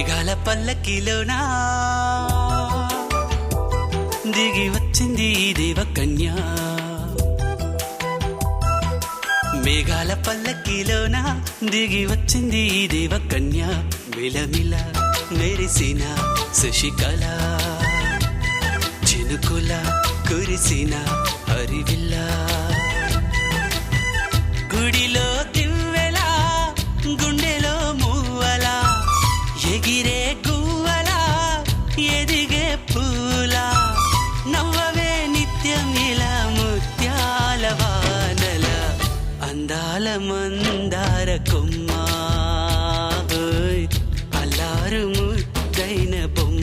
మేఘాల పల్లకిలోనా దిగి వచ్చింది దేవకన్య. మేఘాల పల్లకిలోన దిగి వచ్చింది దేవకన్య. మిలమిల మెరిసిన శశికళ చినుకుల కురిసిన హరివిల్ల. గుడిలో దివ్వెలా గుండెలో మూవలా ఎగిరే గువ్వలా ఎదిగే పూలా నవ్వవే నిత్యం ఇలా ముత్యాల వానల అందాల మందార కొమ్మ అల్లారు ముద్దైన బొమ్మ.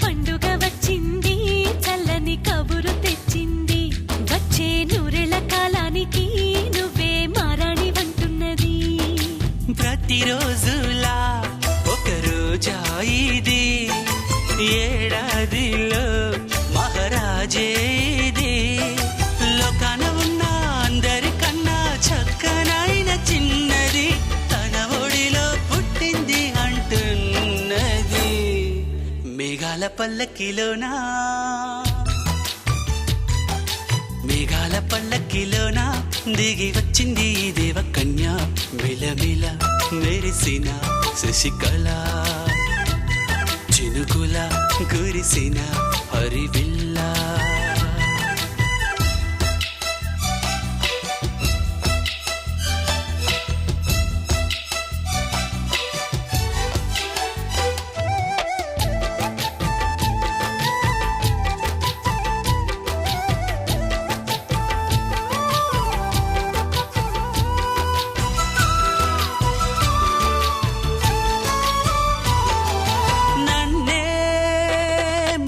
పండుగ వచ్చింది చల్లని కబురు తెచ్చింది వచ్చే నూరెల కాలానికి నువ్వే మారాణి వంటున్నది. ప్రతిరోజులా ఒక రోజా ఇది ఏడాదిలో మహారాజే ఇది. లోకాన ఉన్న అందరికన్నా చక్కనైన చిన్నది తన ఒడిలో పుట్టింది అంటున్నది. మేఘాల పల్లకిలోనా మేఘాల పల్లకిలోనా దిగి వచ్చింది దేవకన్య. మిలమిల మెరిసిన శశికళ చినుకుల కురిసిన హరివిల్ల.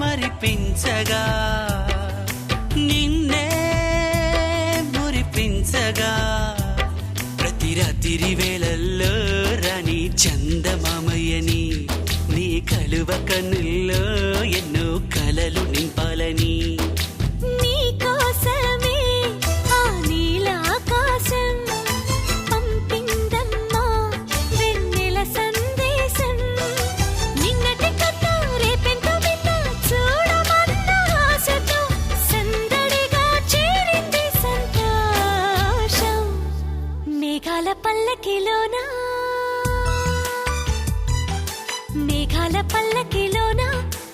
మరిపించగా నిన్నే మురిపించగా ప్రతి రాత్రి వేళల్లో రాణి చందమామయ్యని నీ కలువ కన్నుల్లో ఎన్నో కలలు నింపాలని. మేఘాల పల్లకిలోనా మేఘాల పల్లకిలోనా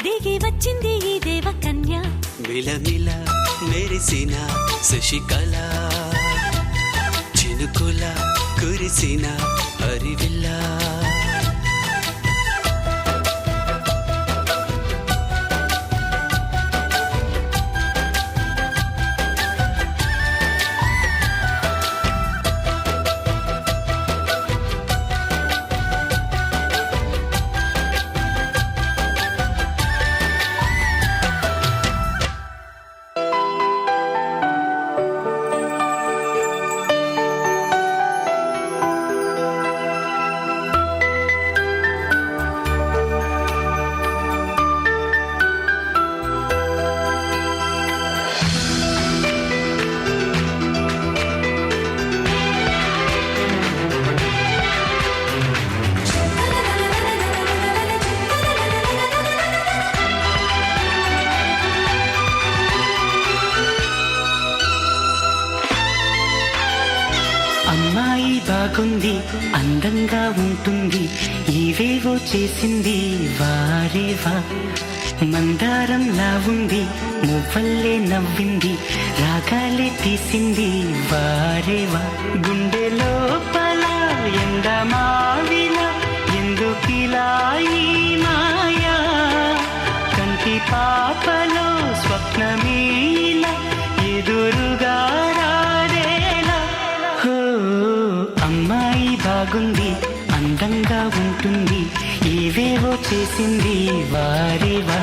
దిగి వచ్చింది ఈ దేవకన్య. మిలమిల మెరిసిన శశికళ చినుకుల కురిసిన హరివిల్ల. అమ్మాయి బాగుంది అందంగా ఉంటుంది ఇవేవో చేసింది వారేవా. మందారంలా ఉంది మువ్వల్లే నవ్వింది రాగాలే తీసింది వారేవా. గుండె లోపల ఎండ మావిలా ఎందుకిలా ఎందుకిలా ఈ మాయా కంటి పాపలో స్వప్నమీలా ఎదురుగా రారేలా హో అమ్మాయి బాగుంది అందంగా ఉంటుంది ఏవేవో చేసింది వారేవా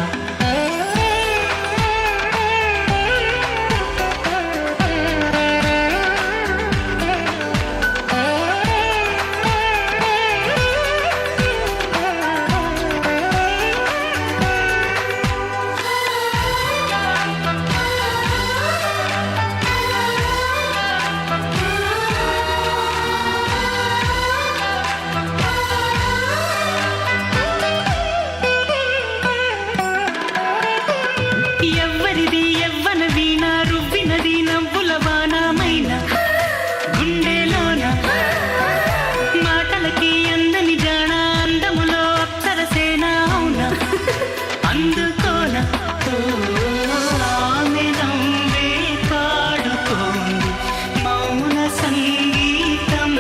ఎవ్వరిది ఎవ్వన వీణ రువ్వినది నవ్వుల వానమైన గుండెలోన మాటలకి అందని జాణ అందములో అప్సరసేన అవునా అందుకోన ఆమె నవ్వే పాడుతోంది మౌన సంగీతం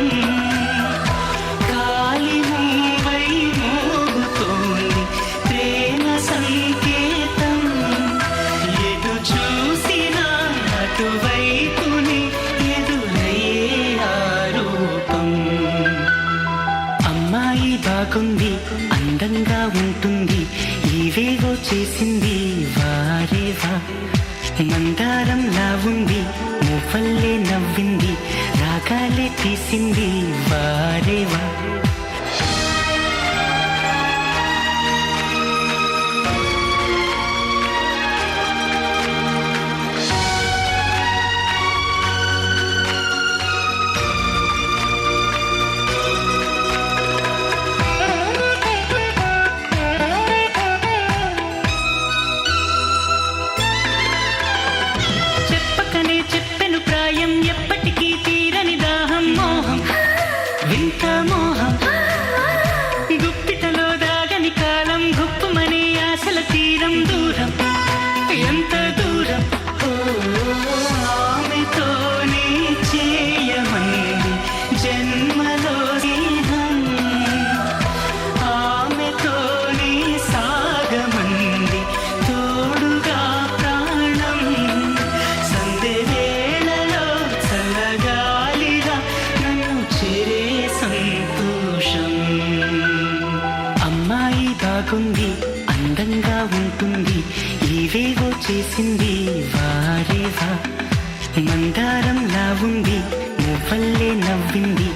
కాలి మూవై మోగుతోంది ప్రేమ సంకేతం ఎటు చూసినా అటువైపునే ఎదురయ్యే ఆరూపం అమ్మాయి బాగుంది అందంగా ఉంటుంది ఇవేవో చేసింది వారేవా మందారంలా ఉంది మువ్వల్లే నవ్వింది రాగాలే తీసింది వారేవా చెప్పకనే చెప్పెను ప్రాయం ఎప్పటికీ తీరని దాహం మోహం వింత మోహం గుప్పిటలో దాగని కాలం గుప్పుమనే ఆశల తీరం దూరం ఎంత దూరం ఓ ఆమెతోనే చేయమంది జన్మలో స్నేహం ఆమెతోనే సాగమంది తోడుగా ప్రాణం సందె వేళలో చల్లగాలిగా నన్ను చేరే సంతోషం అమ్మాయి బాగుంది అందంగా ఉంటుంది ఏవేవో చేసింది వారేవా మందారంలా ఉంది మువ్వల్లే నవ్వింది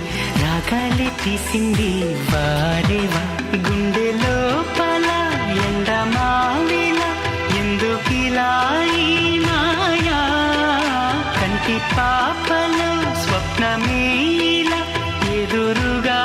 రాగాలే తీసింది వారేవా గుండె లోపల ఎండమావిలా ఎందుకిలా ఈ మాయా కంటి పాపలో స్వప్నమేలా ఎదురుగా